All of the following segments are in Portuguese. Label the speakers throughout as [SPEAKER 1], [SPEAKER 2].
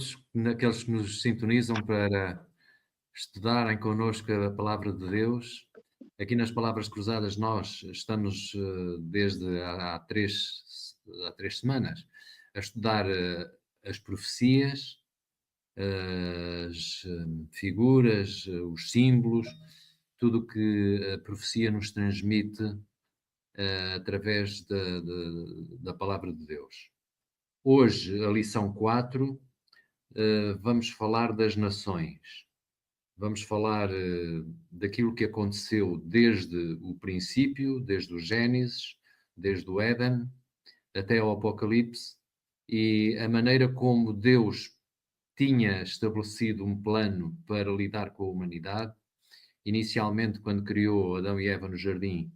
[SPEAKER 1] todos, naqueles que nos sintonizam para estudarem connosco a palavra de Deus. Aqui nas Palavras Cruzadas nós estamos desde há três semanas a estudar as profecias, as figuras, os símbolos, tudo o que a profecia nos transmite através da palavra de Deus. Hoje, a lição 4, vamos falar das nações. Vamos falar daquilo que aconteceu desde o princípio, desde o Gênesis, desde o Éden, até ao Apocalipse, e a maneira como Deus tinha estabelecido um plano para lidar com a humanidade. Inicialmente, quando criou Adão e Eva no jardim,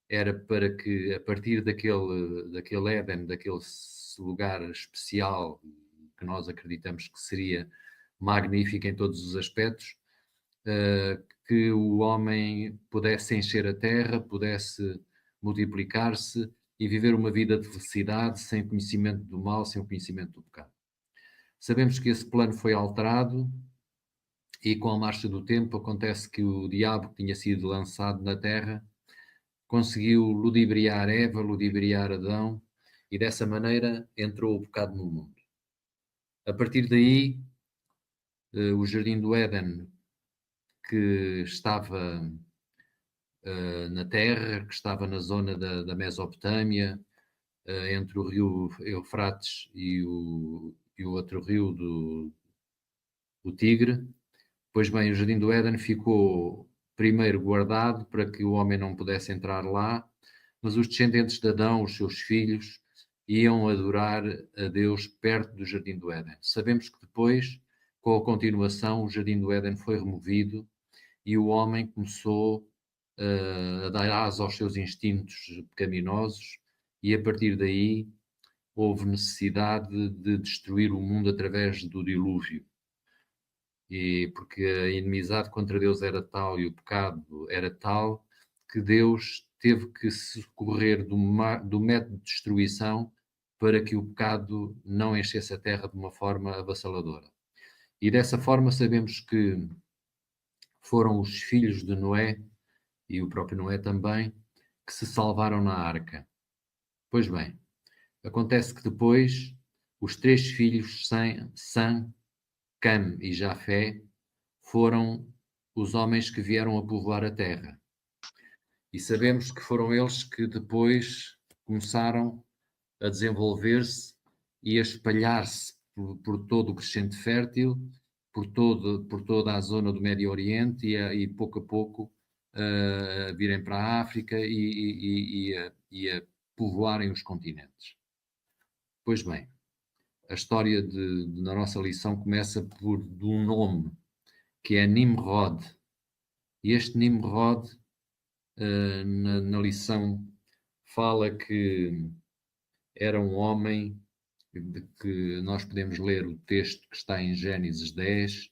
[SPEAKER 1] era para que, a partir daquele Éden, daquele lugar especial, que nós acreditamos que seria magnífico em todos os aspectos, que o homem pudesse encher a terra, pudesse multiplicar-se e viver uma vida de felicidade, sem conhecimento do mal, sem o conhecimento do pecado. Sabemos que esse plano foi alterado e com a marcha do tempo acontece que o diabo, que tinha sido lançado na terra, conseguiu ludibriar Eva, ludibriar Adão, e dessa maneira entrou o pecado no mundo. A partir daí, o Jardim do Éden, que estava na terra, que estava na zona da Mesopotâmia, entre o rio Eufrates e o outro rio o Tigre. Pois bem, o Jardim do Éden ficou primeiro guardado para que o homem não pudesse entrar lá, mas os descendentes de Adão, os seus filhos, iam adorar a Deus perto do Jardim do Éden. Sabemos que depois, com a continuação, o Jardim do Éden foi removido e o homem começou a dar asa aos seus instintos pecaminosos, e a partir daí houve necessidade de destruir o mundo através do dilúvio. E porque a inimizade contra Deus era tal e o pecado era tal que Deus teve que se socorrer do método de destruição para que o pecado não enchesse a terra de uma forma avassaladora. E dessa forma sabemos que foram os filhos de Noé, e o próprio Noé também, que se salvaram na arca. Pois bem, acontece que depois os 3 filhos, Sem, Cam e Jafé, foram os homens que vieram a povoar a terra. E sabemos que foram eles que depois começaram a desenvolver-se e a espalhar-se por todo o crescente fértil, por toda a zona do Médio Oriente, e pouco a pouco virem para a África e a povoarem os continentes. Pois bem, a história da nossa lição começa de um nome, que é Nimrod. E este Nimrod, na lição, fala que era um homem de que nós podemos ler o texto que está em Gênesis 10.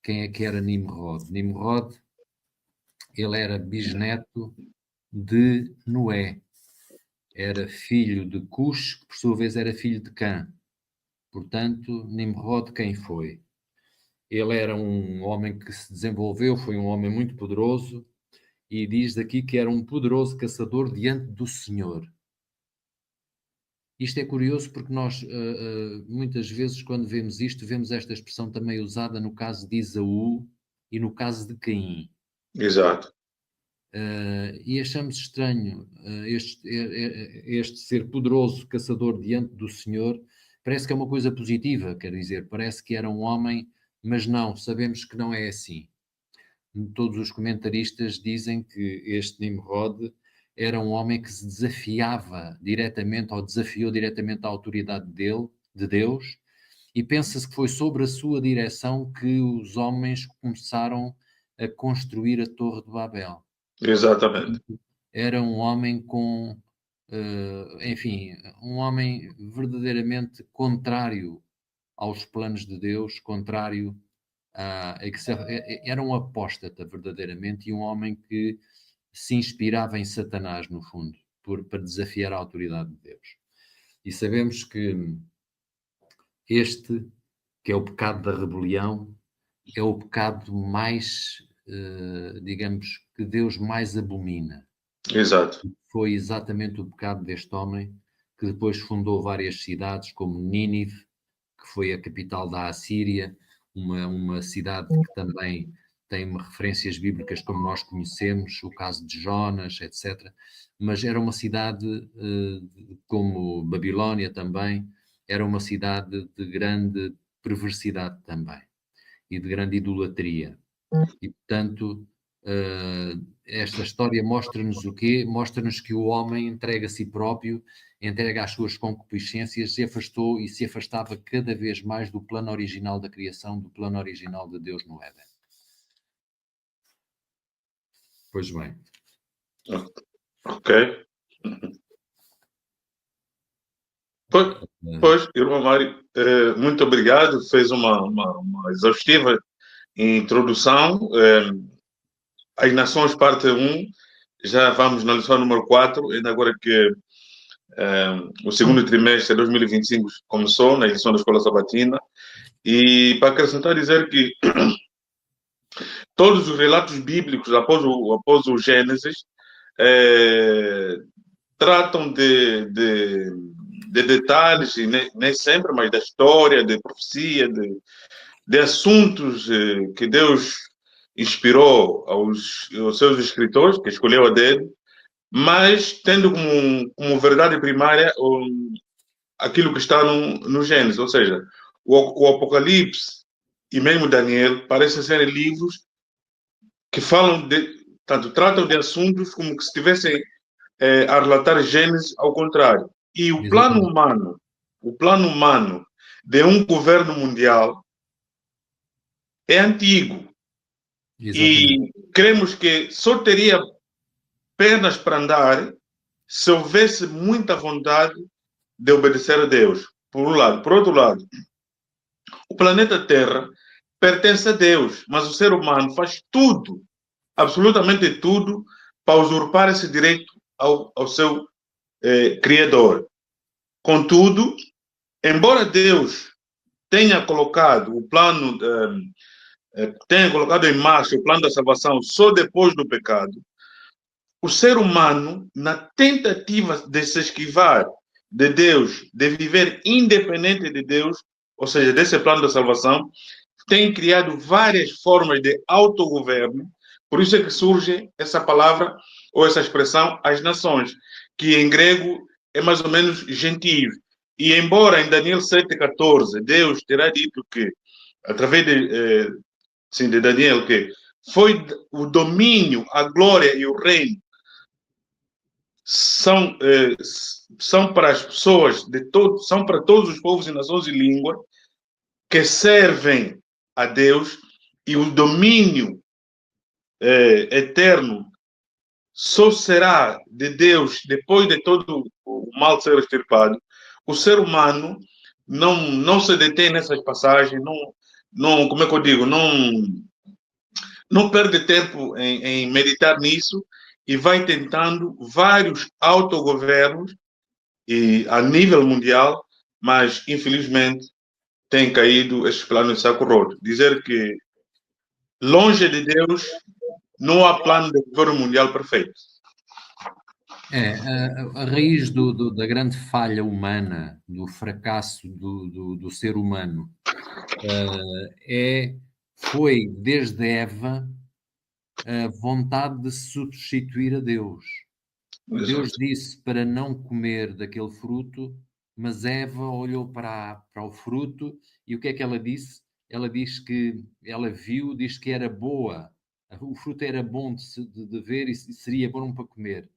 [SPEAKER 1] Quem é que era Nimrod? Nimrod, ele era bisneto de Noé. Era filho de Cush, que por sua vez era filho de Cã. Portanto, Nimrod quem foi? Ele era um homem que se desenvolveu, foi um homem muito poderoso, e diz aqui que era um poderoso caçador diante do Senhor. Isto é curioso porque nós, muitas vezes, quando vemos isto, vemos esta expressão também usada no caso de Esaú e no caso de Caim.
[SPEAKER 2] Exato.
[SPEAKER 1] E achamos estranho este ser poderoso caçador diante do Senhor. Parece que é uma coisa positiva, quer dizer, parece que era um homem, mas não, sabemos que não é assim. Todos os comentaristas dizem que este Nimrod era um homem que se desafiava diretamente, ou desafiou diretamente a autoridade de Deus, e pensa-se que foi sobre a sua direção que os homens começaram a construir a Torre de Babel.
[SPEAKER 2] Exatamente.
[SPEAKER 1] Era um homem enfim, um homem verdadeiramente contrário aos planos de Deus, contrário era um apóstata verdadeiramente, e um homem que se inspirava em Satanás, no fundo, para desafiar a autoridade de Deus. E sabemos que este que é o pecado da rebelião, é o pecado mais, digamos, que Deus mais abomina.
[SPEAKER 2] Exato.
[SPEAKER 1] Foi exatamente o pecado deste homem, que depois fundou várias cidades, como Nínive, que foi a capital da Assíria, uma cidade que também tem referências bíblicas como nós conhecemos, o caso de Jonas, etc. Mas era uma cidade, como Babilónia também, era uma cidade de grande perversidade também e de grande idolatria. E, portanto, esta história mostra-nos o quê? Mostra-nos que o homem entrega a si próprio, entrega as suas concupiscências, e se afastava cada vez mais do plano original da criação, do plano original de Deus no Éden. Pois bem.
[SPEAKER 2] Ok. Pois, irmão Mário, muito obrigado. Fez uma exaustiva introdução. As Nações, parte 1. Já vamos na lição número 4, ainda agora que o segundo trimestre de 2025 começou, na edição da Escola Sabatina. E para acrescentar, dizer que todos os relatos bíblicos após o Gênesis tratam de detalhes, e nem sempre, mas da história, de profecia, de assuntos que Deus inspirou aos seus escritores, que escolheu a dedo, mas tendo como verdade primária aquilo que está no Gênesis, ou seja, o Apocalipse e mesmo Daniel parecem ser livros que falam tanto tratam de assuntos como que se estivessem a relatar Gênesis ao contrário. E
[SPEAKER 1] Exatamente.
[SPEAKER 2] o plano humano de um governo mundial é antigo.
[SPEAKER 1] Exatamente.
[SPEAKER 2] E cremos que só teria pernas para andar se houvesse muita vontade de obedecer a Deus, por um lado. Por outro lado, o planeta Terra pertence a Deus, mas o ser humano faz tudo, absolutamente tudo, para usurpar esse direito ao seu Criador. Contudo, embora Deus tenha colocado o plano, tenha colocado em marcha o plano da salvação só depois do pecado, o ser humano, na tentativa de se esquivar de Deus, de viver independente de Deus, ou seja, desse plano da salvação, tem criado várias formas de autogoverno. Por isso é que surge essa palavra ou essa expressão, as nações, que em grego é mais ou menos gentio. E embora em Daniel 7,14 Deus terá dito que, através de Daniel, que foi o domínio, a glória e o reino são para as pessoas são para todos os povos e nações e línguas que servem a Deus, e o domínio eterno só será de Deus depois de todo o mal ser extirpado. O ser humano não se detém nessas passagens, como é que eu digo, não perde tempo em meditar nisso e vai tentando vários autogovernos a nível mundial, mas infelizmente tem caído esses planos de saco roto. Dizer que longe de Deus não há plano de governo mundial perfeito.
[SPEAKER 1] A raiz da grande falha humana, do fracasso do ser humano, foi desde Eva a vontade de se substituir a Deus. Deus
[SPEAKER 2] Exato.
[SPEAKER 1] disse para não comer daquele fruto, mas Eva olhou para o fruto e o que é que ela disse? Ela diz que ela viu, diz que era boa, o fruto era bom de ver e seria bom para comer.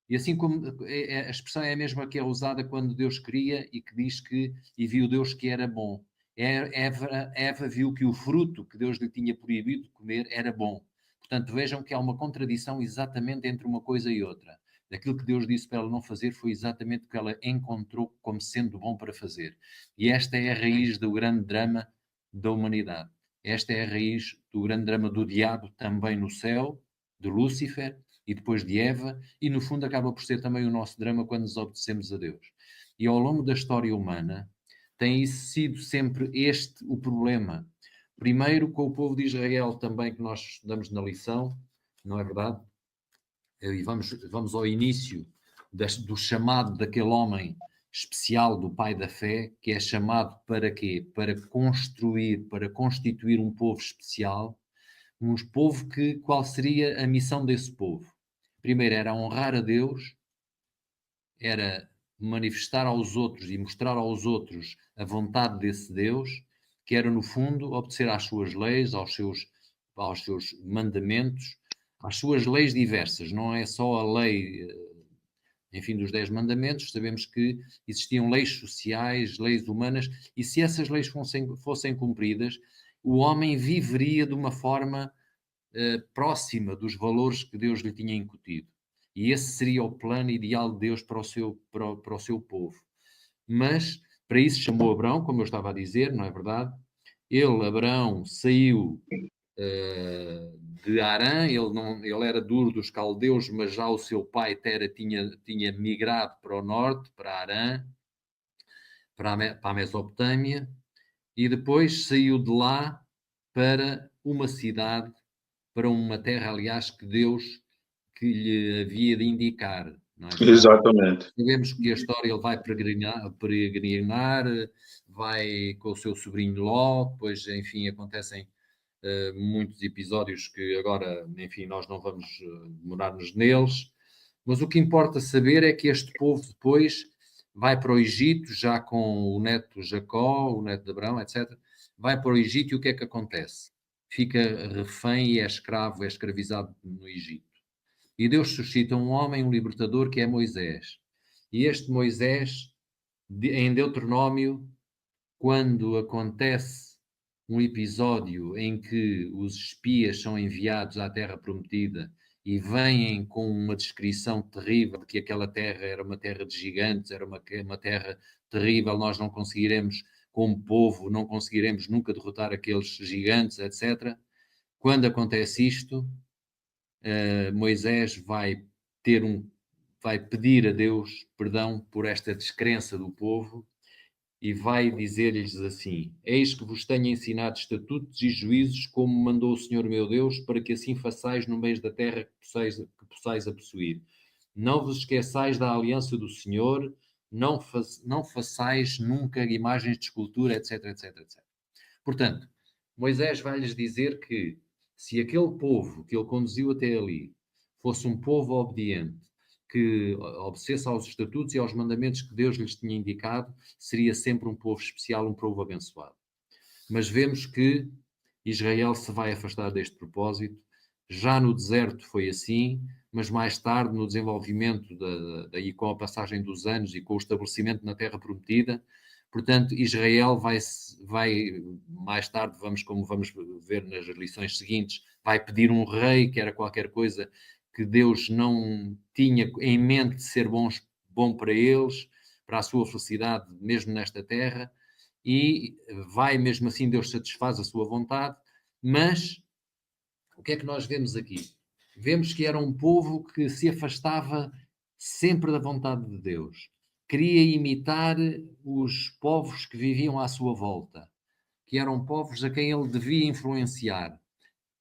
[SPEAKER 1] E assim como a expressão é a mesma que é usada quando Deus cria e que diz que e viu Deus que era bom. Eva viu que o fruto que Deus lhe tinha proibido de comer era bom. Portanto, vejam que há uma contradição exatamente entre uma coisa e outra. Aquilo que Deus disse para ela não fazer foi exatamente o que ela encontrou como sendo bom para fazer. E esta é a raiz do grande drama da humanidade. Esta é a raiz do grande drama do diabo também no céu, de Lúcifer, e depois de Eva, e no fundo acaba por ser também o nosso drama quando desobedecemos a Deus. E ao longo da história humana tem sido sempre este o problema. Primeiro, com o povo de Israel também, que nós estudamos na lição, não é verdade? E vamos ao início do chamado daquele homem especial, do pai da fé, que é chamado para quê? Para constituir um povo especial, um povo que, qual seria a missão desse povo? Primeiro era honrar a Deus, era manifestar aos outros e mostrar aos outros a vontade desse Deus, que era, no fundo, obedecer às suas leis, aos seus mandamentos, às suas leis diversas. Não é só a lei, enfim, dos 10 mandamentos. Sabemos que existiam leis sociais, leis humanas, e se essas leis fossem cumpridas, o homem viveria de uma forma próxima dos valores que Deus lhe tinha incutido. E esse seria o plano ideal de Deus para o seu povo. Mas, para isso chamou Abraão, como eu estava a dizer, não é verdade? Abraão, saiu de Harã, ele era duro dos caldeus, mas já o seu pai Tera tinha migrado para o norte, para Harã, para a Mesopotâmia, e depois saiu de lá para uma cidade, para uma terra, aliás, que Deus que lhe havia de indicar. Não é?
[SPEAKER 2] Exatamente.
[SPEAKER 1] Sabemos que a história ele vai peregrinar, vai com o seu sobrinho Ló, depois, enfim, acontecem muitos episódios que agora, enfim, nós não vamos demorar-nos neles, mas o que importa saber é que este povo depois vai para o Egito, já com o neto Jacó, o neto de Abraão, etc. Vai para o Egito e o que é que acontece? Fica refém e é escravo, é escravizado no Egito. E Deus suscita um homem, um libertador, que é Moisés. E este Moisés, em Deuteronômio, quando acontece um episódio em que os espias são enviados à Terra Prometida e vêm com uma descrição terrível de que aquela terra era uma terra de gigantes, era uma terra terrível, nós não conseguiremos, como povo, não conseguiremos nunca derrotar aqueles gigantes, etc. Quando acontece isto, Moisés vai pedir a Deus perdão por esta descrença do povo e vai dizer-lhes assim: eis que vos tenho ensinado estatutos e juízos, como mandou o Senhor meu Deus, para que assim façais no meio da terra que possais a possuir. Não vos esqueçais da aliança do Senhor, não façais nunca imagens de escultura, etc, etc, etc. Portanto, Moisés vai-lhes dizer que se aquele povo que ele conduziu até ali fosse um povo obediente, que obedecesse aos estatutos e aos mandamentos que Deus lhes tinha indicado, seria sempre um povo especial, um povo abençoado. Mas vemos que Israel se vai afastar deste propósito. Já no deserto foi assim, mas mais tarde, no desenvolvimento, daí com a passagem dos anos e com o estabelecimento na Terra Prometida, portanto, Israel vai mais tarde, como vamos ver nas lições seguintes, vai pedir um rei, que era qualquer coisa que Deus não tinha em mente de ser bom para eles, para a sua felicidade, mesmo nesta terra, e vai mesmo assim, Deus satisfaz a sua vontade, mas o que é que nós vemos aqui? Vemos que era um povo que se afastava sempre da vontade de Deus. Queria imitar os povos que viviam à sua volta, que eram povos a quem ele devia influenciar.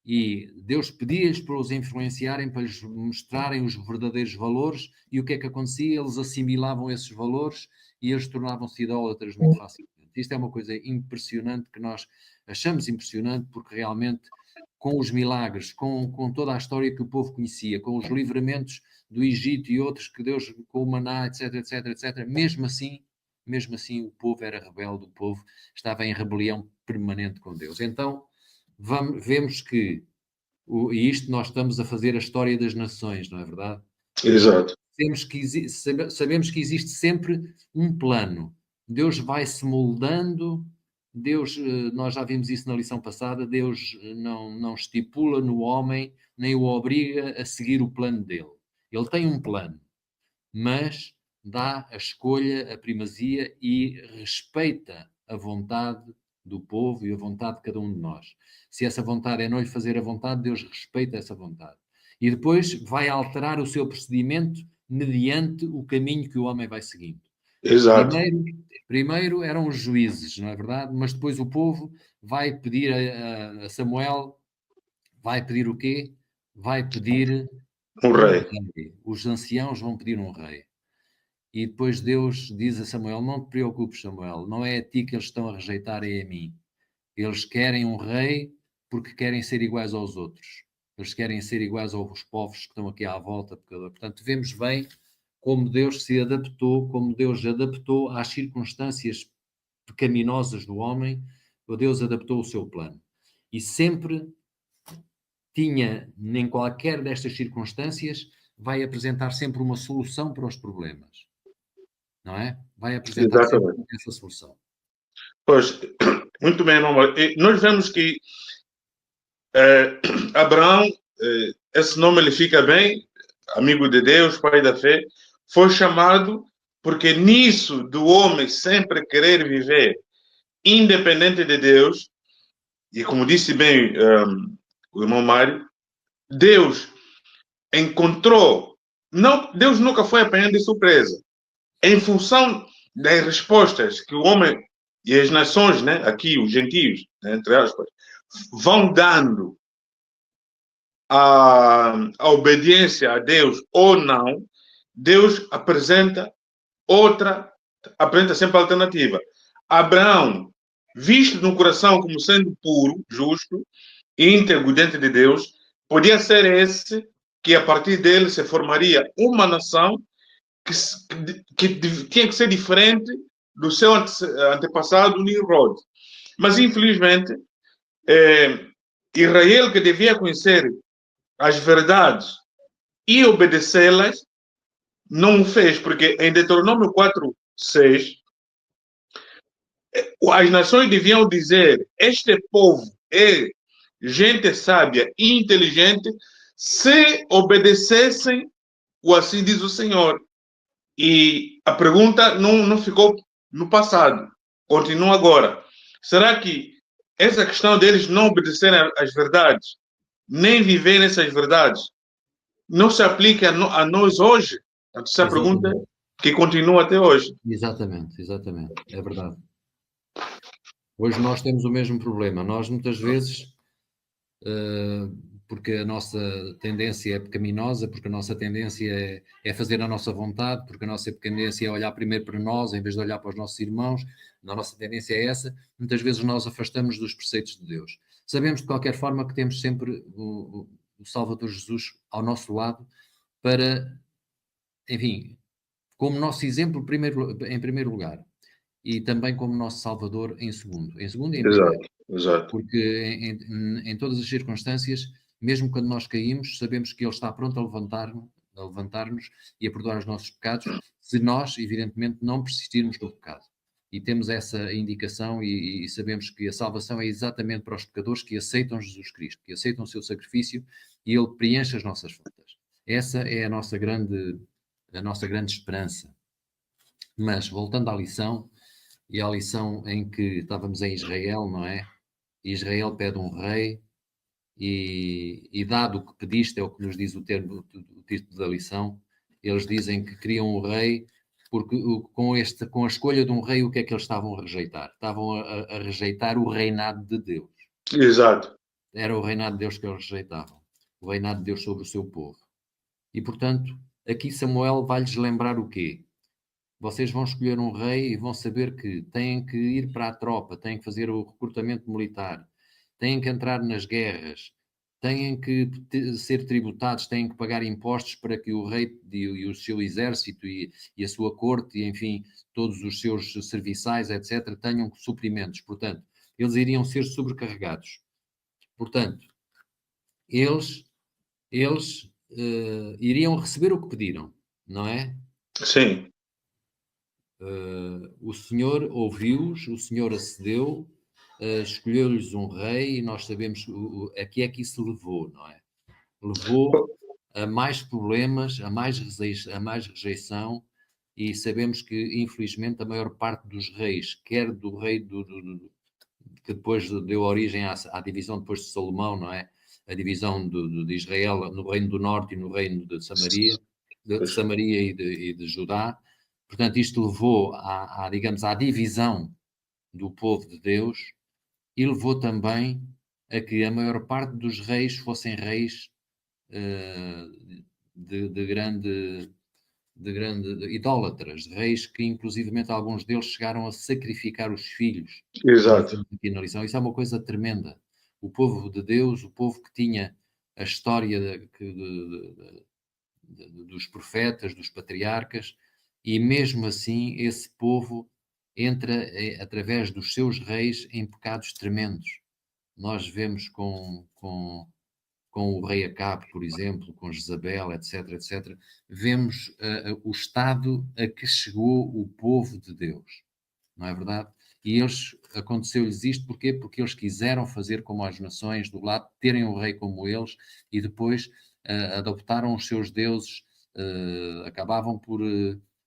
[SPEAKER 1] E Deus pedia-lhes para os influenciarem, para lhes mostrarem os verdadeiros valores, e o que é que acontecia? Eles assimilavam esses valores e eles tornavam-se idólatras muito facilmente. Isto é uma coisa impressionante, que nós achamos impressionante, porque realmente, com os milagres, com toda a história que o povo conhecia, com os livramentos do Egito e outros que Deus, com o maná, etc, etc, etc, mesmo assim, o povo era rebelde, o povo estava em rebelião permanente com Deus. Então, vemos que, e isto nós estamos a fazer a história das nações, não é verdade?
[SPEAKER 2] Exato.
[SPEAKER 1] Sabemos que existe sempre um plano. Deus vai se moldando, Deus, nós já vimos isso na lição passada, Deus não estipula no homem, nem o obriga a seguir o plano dele. Ele tem um plano, mas dá a escolha, a primazia e respeita a vontade do povo e a vontade de cada um de nós. Se essa vontade é não lhe fazer a vontade, Deus respeita essa vontade. E depois vai alterar o seu procedimento mediante o caminho que o homem vai seguindo.
[SPEAKER 2] Exato.
[SPEAKER 1] Primeiro eram os juízes, não é verdade? Mas depois o povo vai pedir a Samuel, vai pedir o quê? Vai pedir
[SPEAKER 2] Um
[SPEAKER 1] um
[SPEAKER 2] rei.
[SPEAKER 1] rei. Os anciãos vão pedir um rei. E depois Deus diz a Samuel: não te preocupes, Samuel, não é a ti que eles estão a rejeitar, é a mim. Eles querem um rei porque querem ser iguais aos outros. Eles querem ser iguais aos povos que estão aqui à volta. Portanto, vemos bem como Deus se adaptou, como Deus adaptou às circunstâncias pecaminosas do homem, Deus adaptou o seu plano. E sempre tinha, em qualquer destas circunstâncias, vai apresentar sempre uma solução para os problemas. Não é? Vai apresentar sempre
[SPEAKER 2] Exatamente.
[SPEAKER 1] essa solução.
[SPEAKER 2] Pois, muito bem, irmão. E nós vemos que Abraão, esse nome ele fica bem, amigo de Deus, pai da fé, foi chamado porque nisso do homem sempre querer viver independente de Deus, e como disse bem o irmão Mário, Deus encontrou, não, Deus nunca foi apanhado de surpresa. Em função das respostas que o homem e as nações, né, aqui os gentios, né, entre aspas, vão dando a obediência a Deus ou não, Deus apresenta sempre a alternativa. Abraão, visto no coração como sendo puro, justo, íntegro diante de Deus, podia ser esse que a partir dele se formaria uma nação que tinha que ser diferente do seu antepassado Nimrod. Mas, infelizmente, Israel, que devia conhecer as verdades e obedecê-las, não o fez, porque em Deuteronômio 4:6, as nações deviam dizer: este povo é gente sábia e inteligente se obedecessem o assim diz o Senhor. E a pergunta não ficou no passado, continua agora. Será que essa questão deles não obedecerem às verdades, nem viverem essas verdades, não se aplica a nós hoje? Essa pergunta
[SPEAKER 1] Exatamente.
[SPEAKER 2] que continua até hoje.
[SPEAKER 1] Exatamente, exatamente. É verdade. Hoje nós temos o mesmo problema. Nós muitas vezes, porque a nossa tendência é pecaminosa, porque a nossa tendência é fazer a nossa vontade, porque a nossa tendência é olhar primeiro para nós, em vez de olhar para os nossos irmãos, a nossa tendência é essa, muitas vezes nós afastamos dos preceitos de Deus. Sabemos de qualquer forma que temos sempre o Salvador Jesus ao nosso lado para, enfim, como nosso exemplo em primeiro lugar e também como nosso Salvador em segundo e em primeiro.
[SPEAKER 2] Exato, exato.
[SPEAKER 1] Porque em todas as circunstâncias, mesmo quando nós caímos, sabemos que Ele está pronto a levantar-nos e a perdoar os nossos pecados, se nós, evidentemente, não persistirmos no pecado. E temos essa indicação e sabemos que a salvação é exatamente para os pecadores que aceitam Jesus Cristo, que aceitam o seu sacrifício e Ele preenche as nossas faltas. Essa é a nossa grande esperança. Mas, voltando à lição, e à lição em que estávamos em Israel, não é? Israel pede um rei e dado o que pediste, é o que nos diz o título da lição, eles dizem que queriam um rei porque com a escolha de um rei, o que é que eles estavam a rejeitar? Estavam a rejeitar o reinado de Deus.
[SPEAKER 2] Exato.
[SPEAKER 1] Era o reinado de Deus que eles rejeitavam. O reinado de Deus sobre o seu povo. E, portanto, aqui Samuel vai-lhes lembrar o quê? Vocês vão escolher um rei e vão saber que têm que ir para a tropa, têm que fazer o recrutamento militar, têm que entrar nas guerras, têm que ser tributados, têm que pagar impostos para que o rei e o seu exército e a sua corte, e enfim, todos os seus serviçais, etc., tenham suprimentos. Portanto, eles iriam ser sobrecarregados. Portanto, eles iriam receber o que pediram, não é?
[SPEAKER 2] Sim.
[SPEAKER 1] O Senhor ouviu-os, o Senhor acedeu, escolheu-lhes um rei e nós sabemos a que é que isso levou, não é? Levou a mais problemas, a mais rejeição e sabemos que, infelizmente, a maior parte dos reis, quer do rei que depois deu origem à divisão depois de Salomão, não é? A divisão de Israel no reino do norte e no reino de Samaria, de Samaria e de Judá. Portanto, isto levou digamos, à divisão do povo de Deus e levou também a que a maior parte dos reis fossem reis de grande idólatras, reis que inclusivamente alguns deles chegaram a sacrificar os filhos.
[SPEAKER 2] Exato.
[SPEAKER 1] Aqui na lição. Isso é uma coisa tremenda. O povo de Deus, o povo que tinha a história dos profetas, dos patriarcas, e mesmo assim esse povo entra, através dos seus reis, em pecados tremendos. Nós vemos com o rei Acabe, por exemplo, com Jezabel, etc., vemos o estado a que chegou o povo de Deus, não é verdade? E aconteceu-lhes isto porquê? Porque eles quiseram fazer como as nações do lado, terem um rei como eles, e depois adoptaram os seus deuses, acabavam por,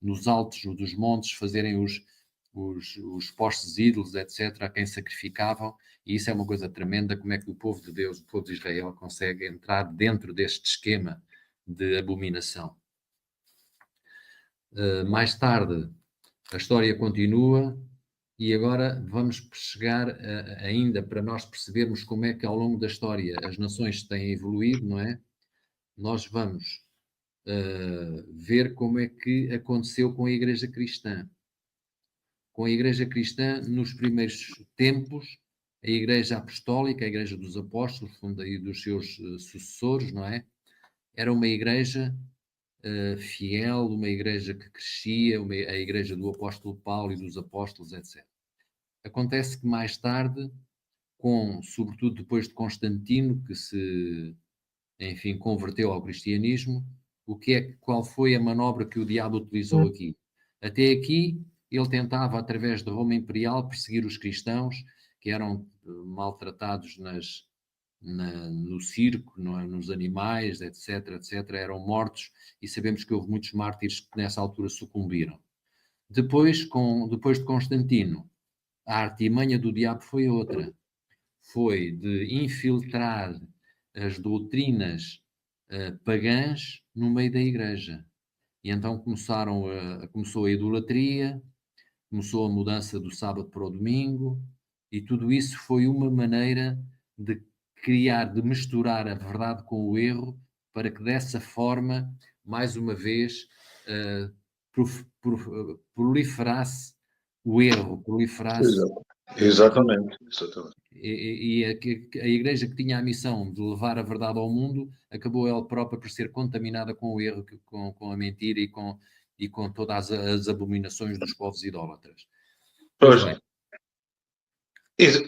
[SPEAKER 1] nos altos dos montes, fazerem os postes ídolos, etc., a quem sacrificavam, e isso é uma coisa tremenda, como é que o povo de Deus, o povo de Israel, consegue entrar dentro deste esquema de abominação. Mais tarde, a história continua, e agora vamos chegar ainda para nós percebermos como é que ao longo da história as nações têm evoluído, não é? Nós vamos ver como é que aconteceu com a Igreja Cristã. Com a Igreja Cristã, nos primeiros tempos, a Igreja Apostólica, a Igreja dos Apóstolos, e dos seus sucessores, não é? Era uma igreja fiel, uma igreja que crescia, a igreja do apóstolo Paulo e dos apóstolos, etc. Acontece que mais tarde, sobretudo depois de Constantino, que se, enfim, converteu ao cristianismo, qual foi a manobra que o diabo utilizou aqui? Até aqui, ele tentava, através da Roma Imperial, perseguir os cristãos, que eram maltratados no circo, nos animais, etc., eram mortos, e sabemos que houve muitos mártires que nessa altura sucumbiram. Depois de Constantino, a artimanha do diabo foi outra. Foi de infiltrar as doutrinas pagãs no meio da igreja. E então começou a idolatria, começou a mudança do sábado para o domingo, e tudo isso foi uma maneira de misturar a verdade com o erro, para que dessa forma, mais uma vez, proliferasse o erro, proliferasse.
[SPEAKER 2] Exatamente.
[SPEAKER 1] E a Igreja, que tinha a missão de levar a verdade ao mundo, acabou ela própria por ser contaminada com o erro, com a mentira e com todas as abominações dos povos idólatras. Pois bem.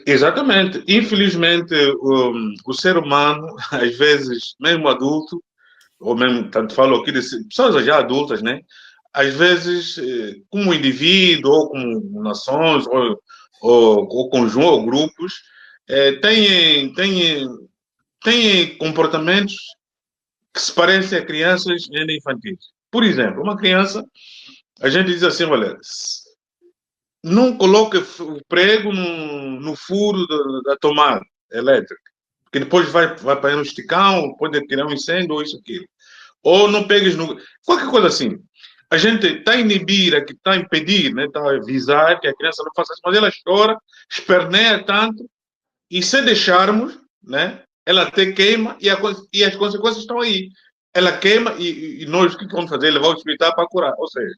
[SPEAKER 2] Exatamente. Infelizmente, o ser humano, às vezes, mesmo adulto, ou mesmo, tanto falo aqui de pessoas já adultas, né? Às vezes, como indivíduo, ou como nações, ou conjunto, ou grupos, têm comportamentos que se parecem a crianças ainda infantis. Por exemplo, uma criança, a gente diz assim, olha, não coloque o prego no furo da tomada elétrica, porque depois vai para um esticão, pode tirar um incêndio ou isso, aquilo. Ou não pegues no... Qualquer coisa assim. A gente está a inibir, está a impedir, né? Está a avisar que a criança não faça isso, mas ela chora, esperneia tanto, e se deixarmos, né? Ela até queima e as consequências estão aí. Ela queima e nós o que vamos fazer? Levar ao hospital para curar. Ou seja,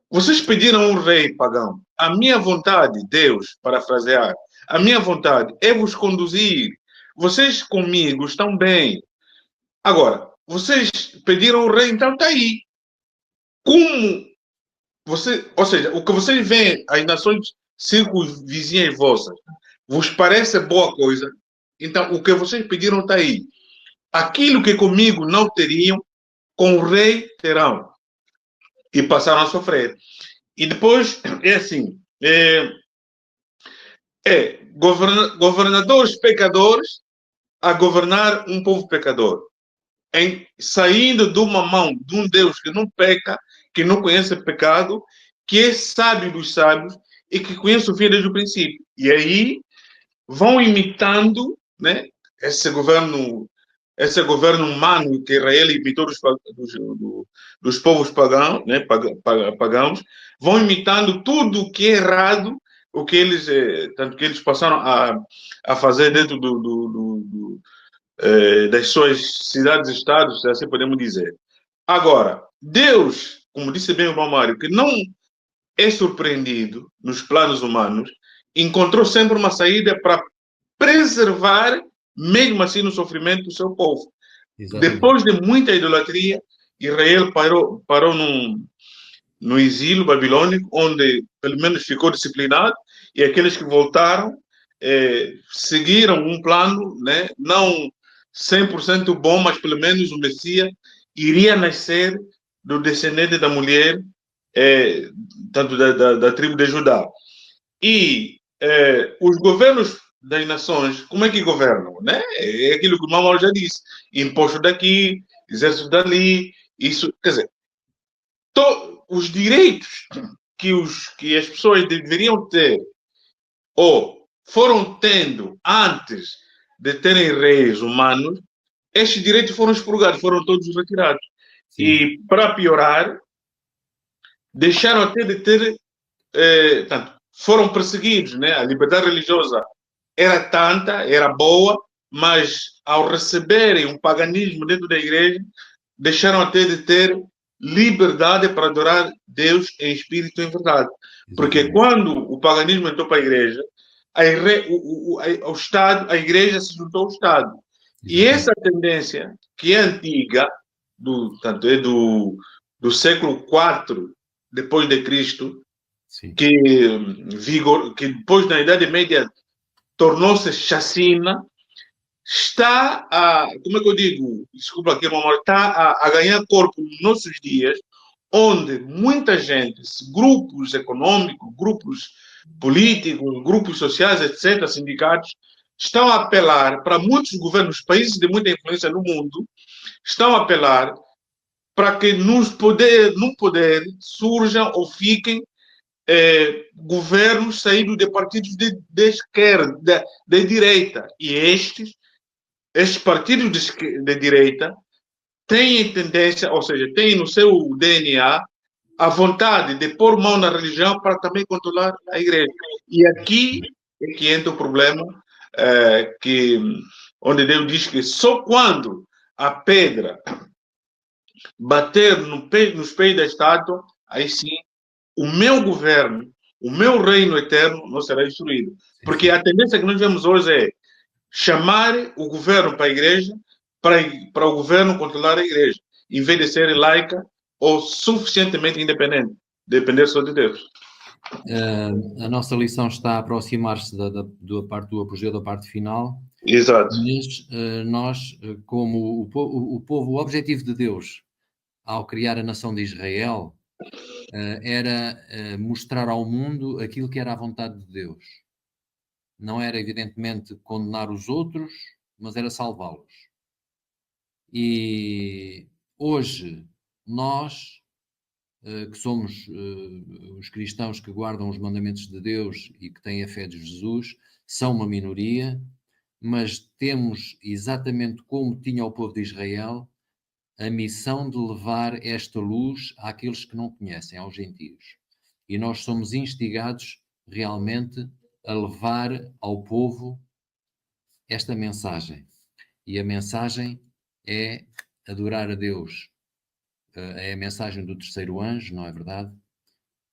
[SPEAKER 2] vocês pediram um rei pagão. A minha vontade, Deus, parafrasear, a minha vontade é vos conduzir. Vocês comigo estão bem. Agora, vocês pediram um rei, então está aí. Como você, ou seja, o que vocês veem, as nações circunvizinhas vossas, vos parece boa coisa, então o que vocês pediram está aí. Aquilo que comigo não teriam, com o rei terão. E passaram a sofrer. E depois, é assim, governadores pecadores a governar um povo pecador. Saindo de uma mão de um Deus que não peca, que não conhece pecado, que é sábio dos sábios e que conhece o fim desde o princípio. E aí vão imitando, né, esse governo esse governo humano que Israel imitou dos povos pagãos, né, pagãos, vão imitando tudo o que é errado, o que eles, tanto que eles passaram a fazer dentro das suas cidades-estados, se assim podemos dizer. Agora, Deus, como disse bem o irmão Mário, que não é surpreendido nos planos humanos, encontrou sempre uma saída para preservar, mesmo assim, no sofrimento do seu povo.
[SPEAKER 1] Exatamente.
[SPEAKER 2] Depois de muita idolatria, Israel parou no exílio babilônico, onde pelo menos ficou disciplinado, e aqueles que voltaram seguiram um plano, né, não 100% bom, mas pelo menos o Messias iria nascer do descendente da mulher, tanto da tribo de Judá. E os governos das nações, como é que governam? Né? É aquilo que o Mamal já disse: imposto daqui, exército dali, isso, quer dizer, os direitos que as pessoas deveriam ter ou foram tendo antes de terem reis humanos, estes direitos foram expurgados, foram todos retirados.
[SPEAKER 1] Sim.
[SPEAKER 2] E, para piorar, deixaram até de ter, tanto, foram perseguidos, né? A liberdade religiosa era tanta, era boa, mas ao receberem um paganismo dentro da igreja, deixaram até de ter liberdade para adorar Deus em espírito e em verdade. Porque quando o paganismo entrou para a igreja, o Estado, a igreja se juntou ao Estado. E essa tendência, que é antiga, tanto é do século IV depois de Cristo,
[SPEAKER 1] Sim.
[SPEAKER 2] que depois, na Idade Média, tornou-se chacina, está como é que eu digo? Desculpa aqui, mamãe, está a ganhar corpo nos nossos dias, onde muita gente, grupos econômicos, grupos políticos, grupos sociais, etc., sindicatos, estão a apelar para muitos governos, países de muita influência no mundo, estão a apelar para que no poder surjam ou fiquem governos saídos de partidos de esquerda, de direita. E estes partidos de direita têm tendência, ou seja, têm no seu DNA a vontade de pôr mão na religião para também controlar a igreja. E aqui é que entra o problema, onde Deus diz que só quando a pedra bater nos pés da estátua, aí sim o meu governo, o meu reino eterno não será destruído. Porque a tendência que nós vemos hoje é chamar o governo para a igreja, para o governo controlar a igreja, em vez de ser laica ou suficientemente independente, depender só de Deus.
[SPEAKER 1] A nossa lição está a aproximar-se da parte do apogeu, da parte final.
[SPEAKER 2] Exato.
[SPEAKER 1] Mas nós, como o povo, o objetivo de Deus ao criar a nação de Israel era mostrar ao mundo aquilo que era a vontade de Deus. Não era, evidentemente, condenar os outros, mas era salvá-los. E hoje, nós, que somos os cristãos que guardam os mandamentos de Deus e que têm a fé de Jesus, são uma minoria, mas temos, exatamente como tinha o povo de Israel, a missão de levar esta luz àqueles que não conhecem, aos gentios. E nós somos instigados realmente a levar ao povo esta mensagem. E a mensagem é adorar a Deus. É a mensagem do terceiro anjo, não é verdade?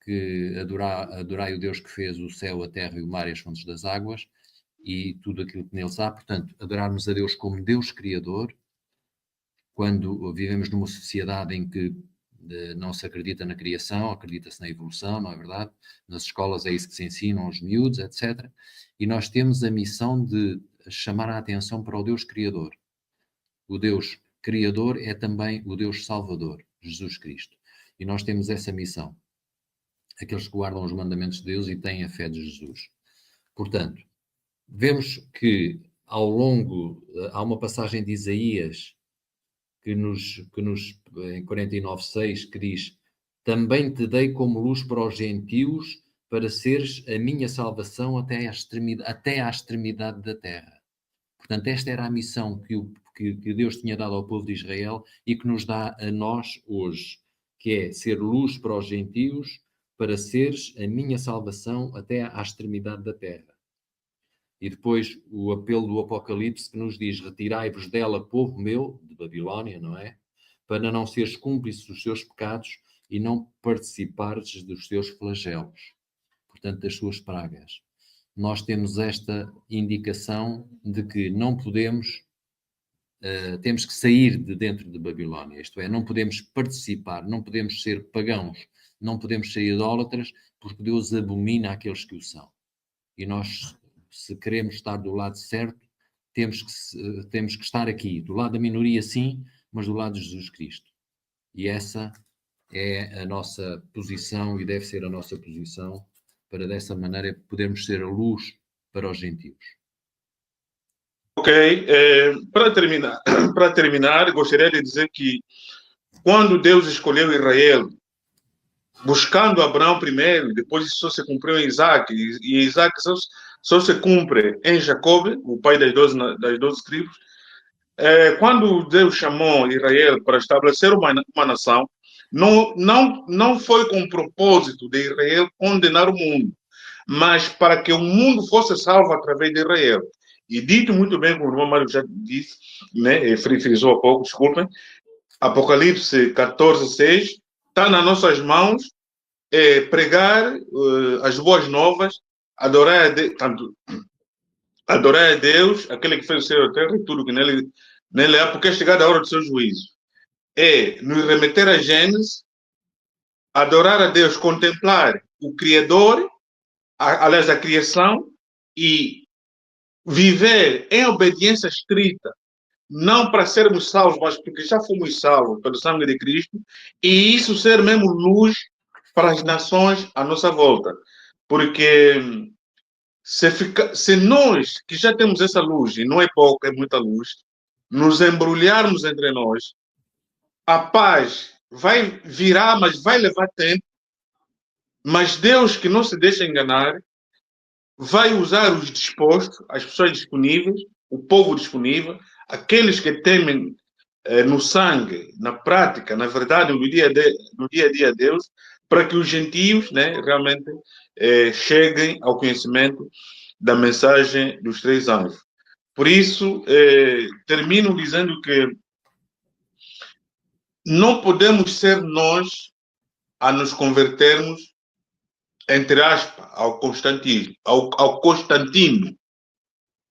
[SPEAKER 1] Que adorai o Deus que fez o céu, a terra e o mar e as fontes das águas e tudo aquilo que neles há. Portanto, adorarmos a Deus como Deus Criador, quando vivemos numa sociedade em que não se acredita na criação, acredita-se na evolução, não é verdade? Nas escolas é isso que se ensinam aos miúdos, etc. E nós temos a missão de chamar a atenção para o Deus Criador. O Deus Criador é também o Deus Salvador, Jesus Cristo. E nós temos essa missão. Aqueles que guardam os mandamentos de Deus e têm a fé de Jesus. Portanto, vemos que ao longo, há uma passagem de Isaías que nos em 49:6, que diz: também te dei como luz para os gentios, para seres a minha salvação até à extremidade da terra. Portanto, esta era a missão que Deus tinha dado ao povo de Israel e que nos dá a nós hoje, que é ser luz para os gentios, para seres a minha salvação até à extremidade da terra. E depois o apelo do Apocalipse que nos diz: retirai-vos dela, povo meu, de Babilónia, não é? Para não seres cúmplices dos seus pecados e não participares dos seus flagelos, portanto, das suas pragas. Nós temos esta indicação de que não podemos, temos que sair de dentro de Babilónia, isto é, não podemos participar, não podemos ser pagãos, não podemos ser idólatras, porque Deus abomina aqueles que o são. E nós, se queremos estar do lado certo, temos que estar aqui, do lado da minoria sim, mas do lado de Jesus Cristo. E essa é a nossa posição e deve ser a nossa posição, para dessa maneira podermos ser a luz para os gentios.
[SPEAKER 2] Ok, para terminar, gostaria de dizer que quando Deus escolheu Israel, buscando Abraão primeiro, depois isso só se cumpriu em Isaac, e Isaac só se cumpre em Jacob, o pai das 12 tribos. Quando Deus chamou Israel para estabelecer uma nação, não foi com o propósito de Israel condenar o mundo, mas para que o mundo fosse salvo através de Israel. E dito muito bem, como o irmão Mário já disse, né, frisou há pouco, desculpem, Apocalipse 14:6, está nas nossas mãos pregar as boas novas, adorar a Deus, aquele que fez o céu e a terra e tudo que nele há, porque é chegada a hora do seu juízo. É nos remeter a Gênesis, adorar a Deus, contemplar o Criador, aliás, a criação, e viver em obediência estrita, não para sermos salvos, mas porque já fomos salvos pelo sangue de Cristo, e isso ser mesmo luz para as nações à nossa volta. Porque se nós, que já temos essa luz, e não é pouco, é muita luz, nos embrulharmos entre nós, a paz vai virar, mas vai levar tempo, mas Deus, que não se deixa enganar, vai usar os dispostos, as pessoas disponíveis, o povo disponível, aqueles que temem no sangue, na prática, na verdade, no dia a dia a Deus, para que os gentios, né, realmente cheguem ao conhecimento da mensagem dos 3 anjos. Por isso, termino dizendo que não podemos ser nós a nos convertermos, entre aspas, ao Constantino.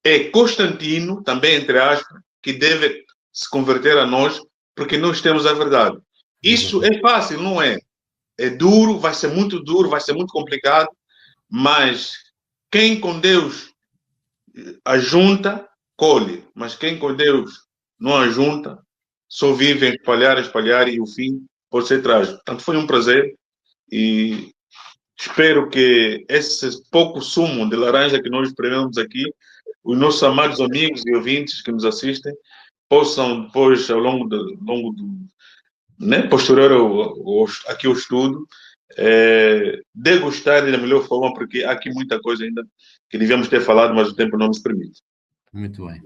[SPEAKER 2] É Constantino, também entre aspas, que deve se converter a nós, porque nós temos a verdade. Isso é fácil, não é? É duro, vai ser muito duro, vai ser muito complicado, mas quem com Deus ajunta, colhe. Mas quem com Deus não ajunta, só vive em espalhar, e o fim pode ser trágico. Portanto, foi um prazer e espero que esse pouco sumo de laranja que nós esprememos aqui, os nossos amados amigos e ouvintes que nos assistem, possam depois, ao longo do né, posterior aqui ao estudo, degustar da melhor forma, porque há aqui muita coisa ainda que devíamos ter falado, mas o tempo não nos permite.
[SPEAKER 1] Muito bem.